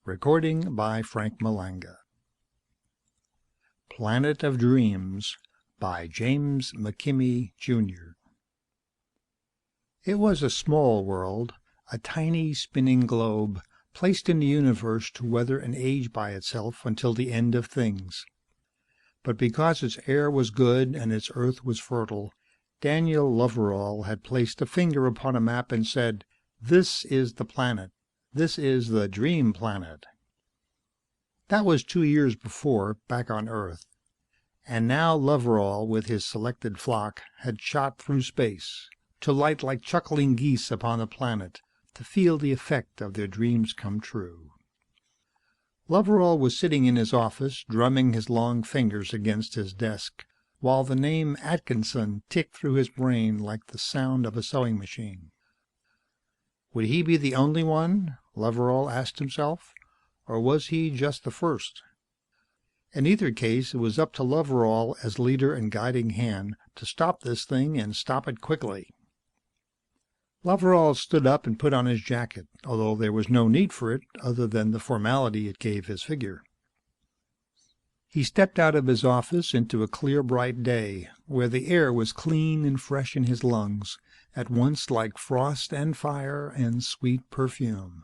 Recording by Frank Malanga. Planet of Dreams by James McKimmey, Jr. It was a small world, a tiny spinning globe, placed in the universe to weather and age by itself until the end of things. But because its air was good and its earth was fertile, Daniel Loverall had placed a finger upon a map and said, "This is the planet. This is the Dream Planet." That was 2 years before, back on Earth. And now Loverall, with his selected flock, had shot through space, to light like chuckling geese upon the planet, to feel the effect of their dreams come true. Loverall was sitting in his office, drumming his long fingers against his desk, while the name Atkinson ticked through his brain like the sound of a sewing machine. Would he be the only one, Loverall asked himself, or was he just the first? In either case, it was up to Loverall as leader and guiding hand to stop this thing and stop it quickly. Loverall stood up and put on his jacket, although there was no need for it other than the formality it gave his figure. He stepped out of his office into a clear, bright day, where the air was clean and fresh in his lungs, at once like frost and fire and sweet perfume.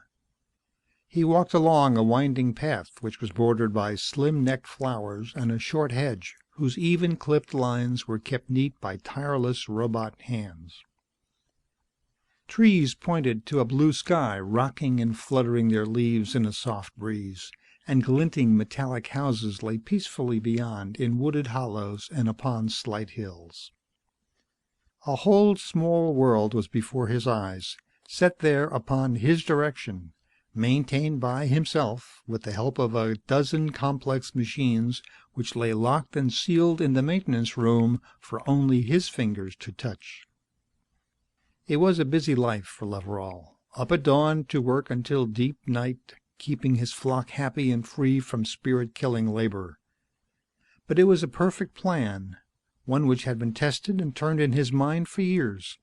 He walked along a winding path which was bordered by slim-necked flowers and a short hedge whose even-clipped lines were kept neat by tireless robot hands. Trees pointed to a blue sky rocking and fluttering their leaves in a soft breeze, and glinting metallic houses lay peacefully beyond in wooded hollows and upon slight hills. A whole small world was before his eyes, set there upon his direction, maintained by himself with the help of a dozen complex machines which lay locked and sealed in the maintenance room for only his fingers to touch. It was a busy life for Loverall, up at dawn to work until deep night, keeping his flock happy and free from spirit-killing labor. But it was a perfect plan, one which had been tested and turned in his mind for years.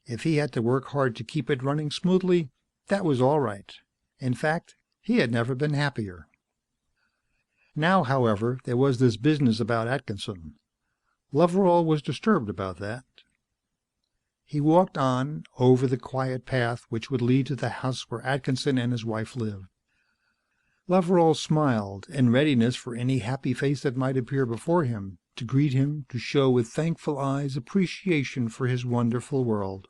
If he had to work hard to keep it running smoothly, that was all right. In fact, he had never been happier. Now, however, there was this business about Atkinson. Loverall was disturbed about that. He walked on, over the quiet path which would lead to the house where Atkinson and his wife lived. Loverall smiled, in readiness for any happy face that might appear before him, to greet him, to show with thankful eyes appreciation for his wonderful world.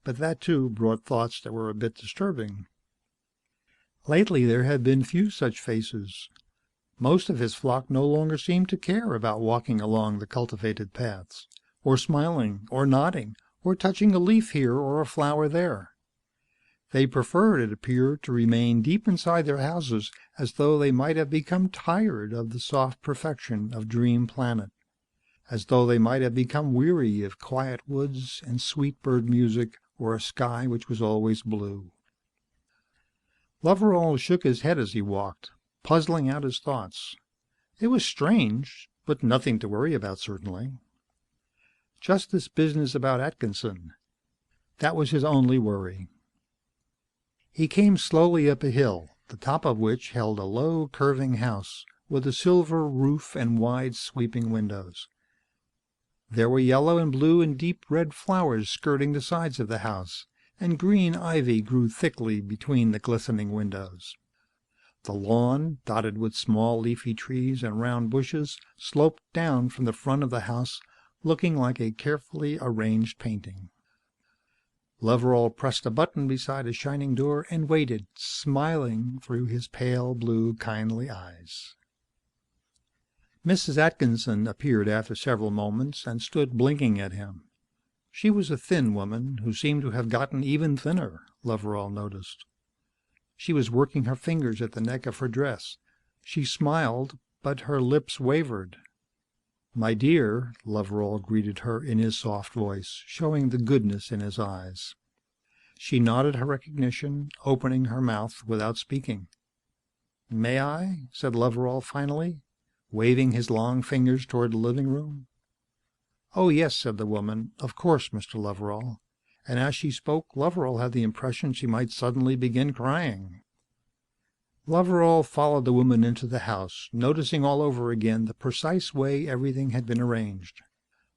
But that, too, brought thoughts that were a bit disturbing. Lately there had been few such faces. Most of his flock no longer seemed to care about walking along the cultivated paths, or smiling, or nodding, or touching a leaf here or a flower there. They preferred, it appeared, to remain deep inside their houses, as though they might have become tired of the soft perfection of Dream Planet, as though they might have become weary of quiet woods and sweet bird music or a sky which was always blue. Loverall shook his head as he walked, puzzling out his thoughts. It was strange, but nothing to worry about, certainly. Just this business about Atkinson. That was his only worry. He came slowly up a hill, the top of which held a low, curving house, with a silver roof and wide, sweeping windows. There were yellow and blue and deep red flowers skirting the sides of the house, and green ivy grew thickly between the glistening windows. The lawn, dotted with small leafy trees and round bushes, sloped down from the front of the house, looking like a carefully arranged painting. Loverall pressed a button beside a shining door and waited, smiling through his pale blue, kindly eyes. Mrs. Atkinson appeared after several moments and stood blinking at him. She was a thin woman, who seemed to have gotten even thinner, Loverall noticed. She was working her fingers at the neck of her dress. She smiled, but her lips wavered. "My dear," Loverall greeted her in his soft voice, showing the goodness in his eyes. She nodded her recognition, opening her mouth without speaking. "May I?" said Loverall finally, waving his long fingers toward the living room. "Oh, yes," said the woman. "Of course, Mr. Loverall." And as she spoke, Loverall had the impression she might suddenly begin crying. Loverall followed the woman into the house, noticing all over again the precise way everything had been arranged.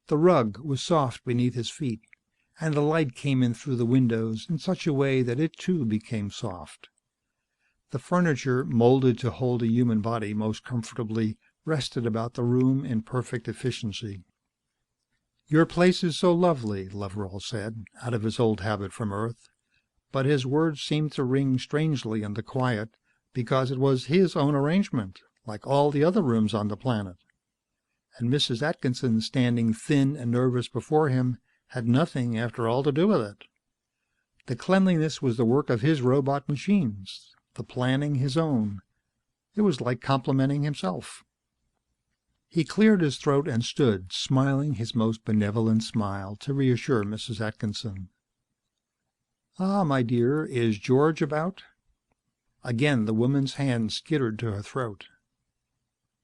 The rug was soft beneath his feet, and the light came in through the windows in such a way that it too became soft. The furniture, molded to hold a human body most comfortably, rested about the room in perfect efficiency. "Your place is so lovely," Loverall said, out of his old habit from Earth, but his words seemed to ring strangely in the quiet because it was his own arrangement, like all the other rooms on the planet. And Mrs. Atkinson, standing thin and nervous before him, had nothing, after all, to do with it. The cleanliness was the work of his robot machines, the planning his own. It was like complimenting himself. He cleared his throat and stood, smiling his most benevolent smile to reassure Mrs. Atkinson. "Ah, my dear, is George about?" Again the woman's hand skittered to her throat.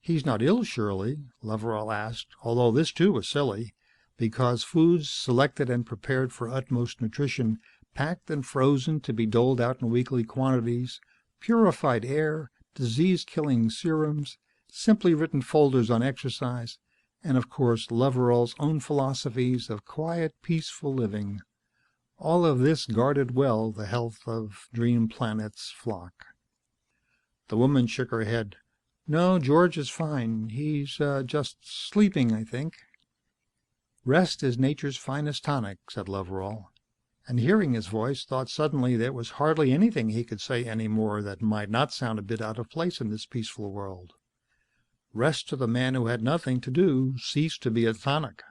"He's not ill, surely?" Loverall asked, although this too was silly, because foods selected and prepared for utmost nutrition, packed and frozen to be doled out in weekly quantities, purified air, disease-killing serums, simply written folders on exercise, and of course Loverall's own philosophies of quiet, peaceful living. All of this guarded well the health of Dream Planet's flock. The woman shook her head. "No, George is fine. He's just sleeping, I think." "Rest is nature's finest tonic," said Loverall, and hearing his voice, thought suddenly there was hardly anything he could say any more that might not sound a bit out of place in this peaceful world. Rest to the man who had nothing to do ceased to be a tonic.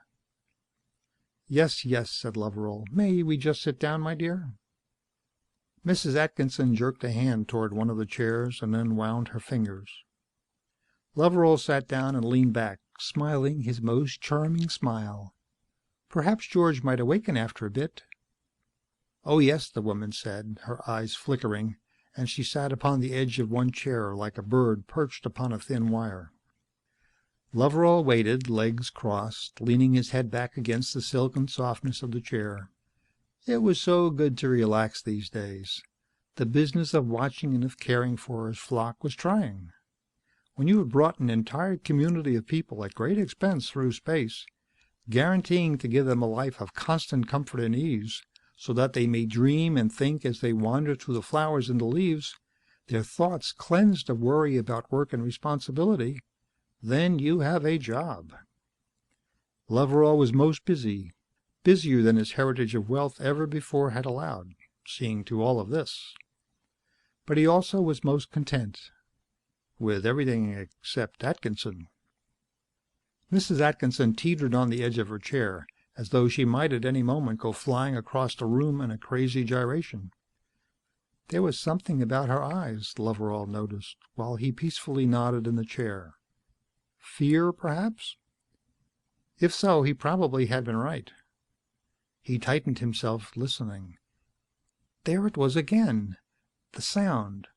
"Yes, yes," said Loverall. "May we just sit down, my dear?" Mrs. Atkinson jerked a hand toward one of the chairs and then wound her fingers. Loverall sat down and leaned back, smiling his most charming smile. Perhaps George might awaken after a bit. "Oh, yes," the woman said, her eyes flickering, and she sat upon the edge of one chair like a bird perched upon a thin wire. Loverall waited, legs crossed, leaning his head back against the silken softness of the chair. It was so good to relax these days. The business of watching and of caring for his flock was trying. When you had brought an entire community of people at great expense through space, guaranteeing to give them a life of constant comfort and ease, so that they may dream and think as they wander through the flowers and the leaves, their thoughts cleansed of worry about work and responsibility, then you have a job. Loverall was most busy, busier than his heritage of wealth ever before had allowed, seeing to all of this. But he also was most content, with everything except Atkinson. Mrs. Atkinson teetered on the edge of her chair, as though she might at any moment go flying across the room in a crazy gyration. There was something about her eyes, Loverall noticed, while he peacefully nodded in the chair. Fear, perhaps? If so, he probably had been right. He tightened himself, listening. There it was again, the sound,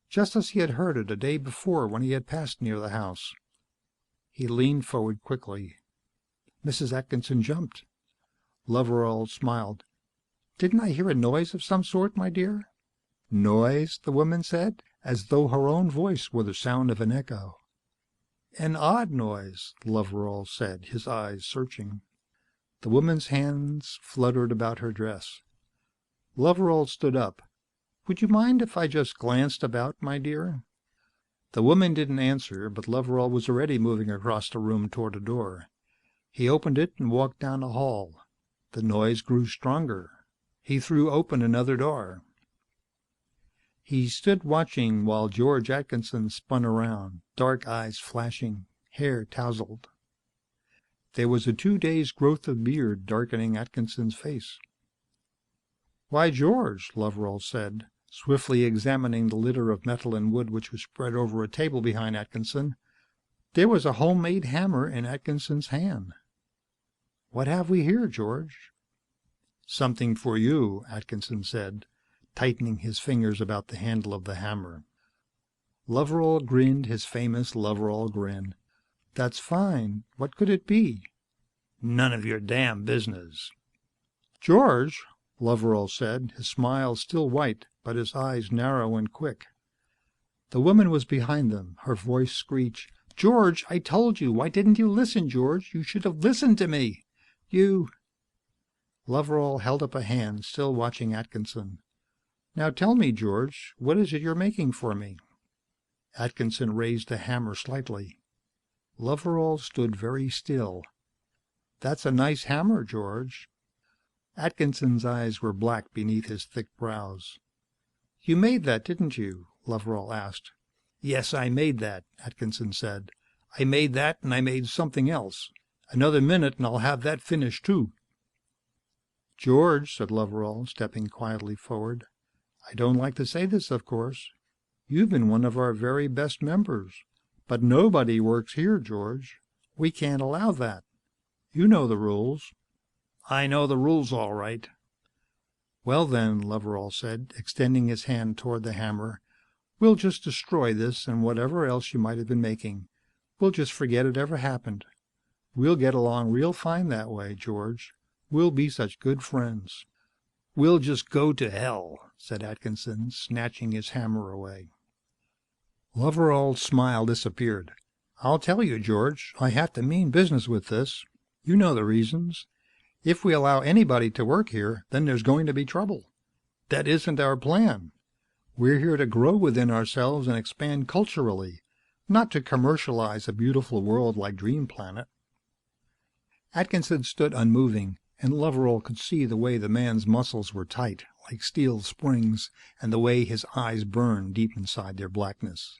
just as he had heard it a day before when he had passed near the house. He leaned forward quickly. Mrs. Atkinson jumped. Loverall smiled. "Didn't I hear a noise of some sort, my dear?" "Noise?" the woman said, as though her own voice were the sound of an echo. "An odd noise," Loverall said, his eyes searching. The woman's hands fluttered about her dress. Loverall stood up. "Would you mind if I just glanced about, my dear?" The woman didn't answer, but Loverall was already moving across the room toward a door. He opened it and walked down the hall. The noise grew stronger. He threw open another door. He stood watching while George Atkinson spun around, dark eyes flashing, hair tousled. There was a 2 days' growth of beard darkening Atkinson's face. "Why, George," Loverall said, swiftly examining the litter of metal and wood which was spread over a table behind Atkinson, there was a homemade hammer in Atkinson's hand. "What have we here, George?" "Something for you," Atkinson said, tightening his fingers about the handle of the hammer. Loverall grinned his famous Loverall grin. "That's fine. What could it be?" "None of your damn business." "George," Loverall said, his smile still white but his eyes narrow and quick. The woman was behind them, her voice screeched. "George, I told you. Why didn't you listen, George? You should have listened to me. You—" Loveral held up a hand, still watching Atkinson. "Now tell me, George, what is it you're making for me?" Atkinson raised the hammer slightly. Loveral stood very still. "That's a nice hammer, George." Atkinson's eyes were black beneath his thick brows. "You made that, didn't you?" Loveral asked. "Yes, I made that," Atkinson said. "I made that and I made something else. Another minute and I'll have that finished, too." "George," said Loveral, stepping quietly forward, "I don't like to say this, of course. You've been one of our very best members. But nobody works here, George. We can't allow that. You know the rules." "I know the rules all right." "Well then," Loveral said, extending his hand toward the hammer, "we'll just destroy this and whatever else you might have been making. We'll just forget it ever happened. We'll get along real fine that way, George. We'll be such good friends." "We'll just go to hell," said Atkinson, snatching his hammer away. Loveral's smile disappeared. "I'll tell you, George, I have to mean business with this. You know the reasons. If we allow anybody to work here, then there's going to be trouble. That isn't our plan. We're here to grow within ourselves and expand culturally, not to commercialize a beautiful world like Dream Planet." Atkinson stood unmoving, and Loveral could see the way the man's muscles were tight, like steel springs, and the way his eyes burned deep inside their blackness.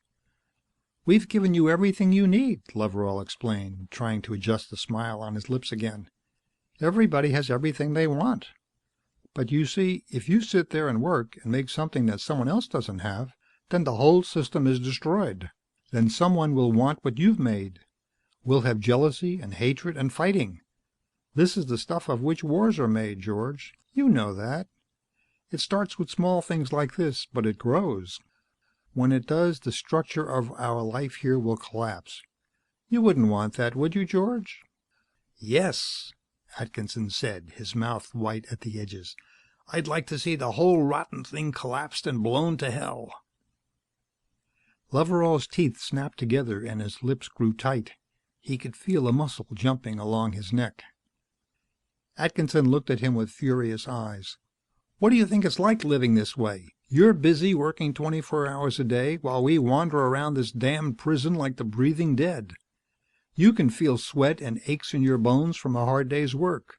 "We've given you everything you need," Loveral explained, trying to adjust the smile on his lips again. "Everybody has everything they want. But you see, if you sit there and work and make something that someone else doesn't have, then the whole system is destroyed. Then someone will want what you've made. We'll have jealousy and hatred and fighting. This is the stuff of which wars are made, George. You know that. It starts with small things like this, but it grows. When it does, the structure of our life here will collapse. You wouldn't want that, would you, George?" "Yes," Atkinson said, his mouth white at the edges. "I'd like to see the whole rotten thing collapsed and blown to hell." Loveral's teeth snapped together and his lips grew tight. He could feel a muscle jumping along his neck. Atkinson looked at him with furious eyes. "What do you think it's like living this way? You're busy working 24 hours a day while we wander around this damned prison like the breathing dead. You can feel sweat and aches in your bones from a hard day's work.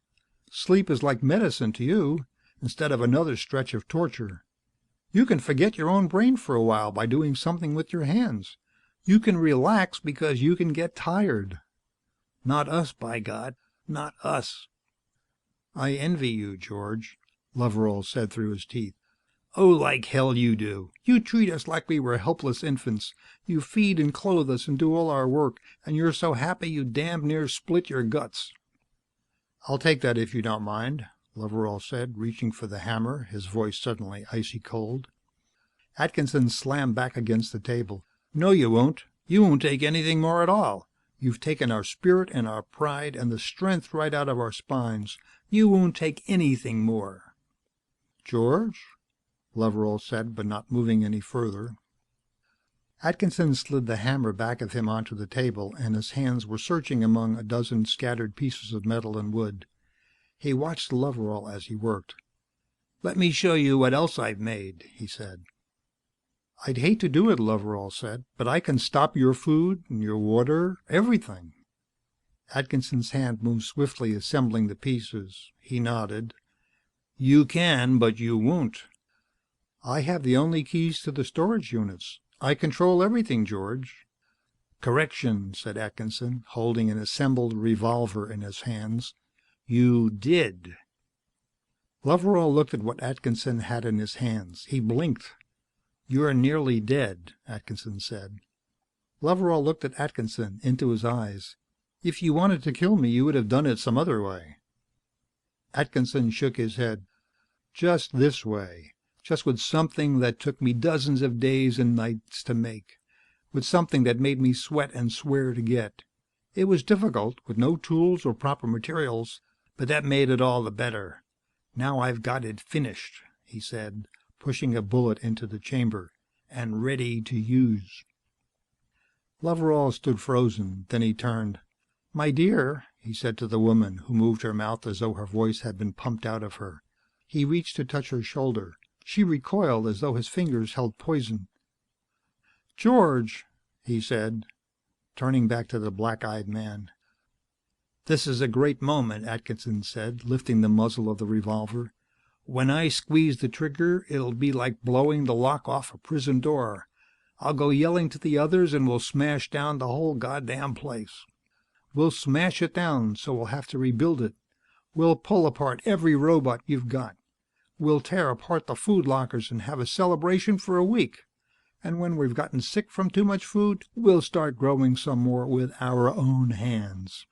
Sleep is like medicine to you, instead of another stretch of torture. You can forget your own brain for a while by doing something with your hands. You can relax because you can get tired. Not us, by God. Not us." "I envy you, George," Loveral said through his teeth. "Oh, like hell you do. You treat us like we were helpless infants. You feed and clothe us and do all our work, and you're so happy you damned near split your guts." "I'll take that if you don't mind," Loveral said, reaching for the hammer, his voice suddenly icy cold. Atkinson slammed back against the table. "No, you won't. You won't take anything more at all. You've taken our spirit and our pride and the strength right out of our spines. You won't take anything more." "George?" Loveral said, but not moving any further. Atkinson slid the hammer back of him onto the table, and his hands were searching among a dozen scattered pieces of metal and wood. He watched Loveral as he worked. "Let me show you what else I've made," he said. "I'd hate to do it," Loveral said, "but I can stop your food and your water, everything." Atkinson's hand moved swiftly, assembling the pieces. He nodded. "You can, but you won't." "I have the only keys to the storage units. I control everything, George." "Correction," said Atkinson, holding an assembled revolver in his hands. "You did." Loveral looked at what Atkinson had in his hands. He blinked. "You're nearly dead," Atkinson said. Loveral looked at Atkinson, into his eyes. "If you wanted to kill me, you would have done it some other way." Atkinson shook his head. "Just this way. Just with something that took me dozens of days and nights to make. With something that made me sweat and swear to get. It was difficult, with no tools or proper materials, but that made it all the better. Now I've got it finished," he said, pushing a bullet into the chamber. and ready to use. Loveral stood frozen. Then he turned. "My dear," he said to the woman, who moved her mouth as though her voice had been pumped out of her. He reached to touch her shoulder. She recoiled as though his fingers held poison. "George," he said, turning back to the black-eyed man. "This is a great moment," Atkinson said, lifting the muzzle of the revolver. "When I squeeze the trigger, it'll be like blowing the lock off a prison door. I'll go yelling to the others and we'll smash down the whole goddamn place. We'll smash it down so we'll have to rebuild it. We'll pull apart every robot you've got. We'll tear apart the food lockers and have a celebration for a week. And when we've gotten sick from too much food, we'll start growing some more with our own hands.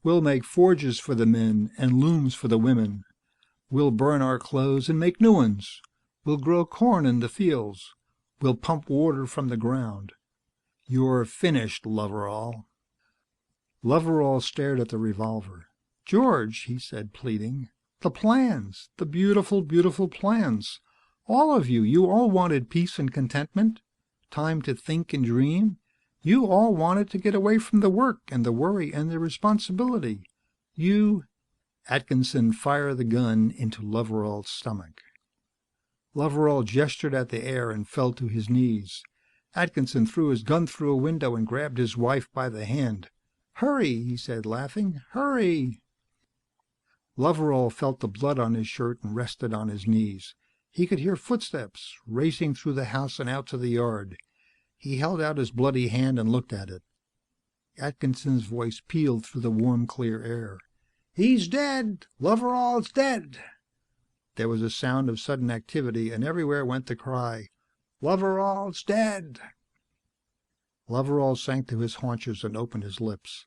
We'll make forges for the men and looms for the women. We'll burn our clothes and make new ones. We'll grow corn in the fields. We'll pump water from the ground. You're finished, Loverall." Loverall stared at the revolver. "George," he said, pleading. "The plans. The beautiful, beautiful plans. All of you. You all wanted peace and contentment. Time to think and dream. You all wanted to get away from the work and the worry and the responsibility. You—" Atkinson fired the gun into Loverall's stomach. Loverall gestured at the air and fell to his knees. Atkinson threw his gun through a window and grabbed his wife by the hand. "Hurry," he said, laughing. "Hurry." Loverall felt the blood on his shirt and rested on his knees. He could hear footsteps racing through the house and out to the yard. He held out his bloody hand and looked at it. Atkinson's voice pealed through the warm, clear air. "He's dead! Loverall's dead!" There was a sound of sudden activity, and everywhere went the cry, "Loverall's dead!" Loverall sank to his haunches and opened his lips.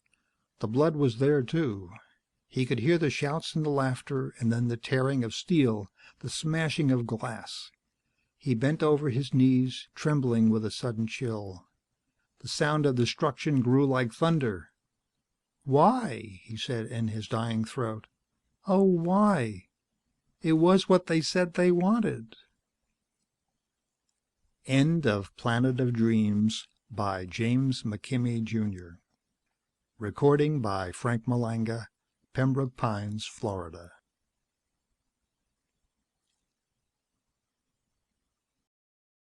The blood was there, too. He could hear the shouts and the laughter, and then the tearing of steel, the smashing of glass. He bent over his knees, trembling with a sudden chill. The sound of destruction grew like thunder. "Why?" he said in his dying throat. "Oh, why? It was what they said they wanted." End of Planet of Dreams by James McKimmey, Jr. Recording by Frank Malanga, Pembroke Pines, Florida.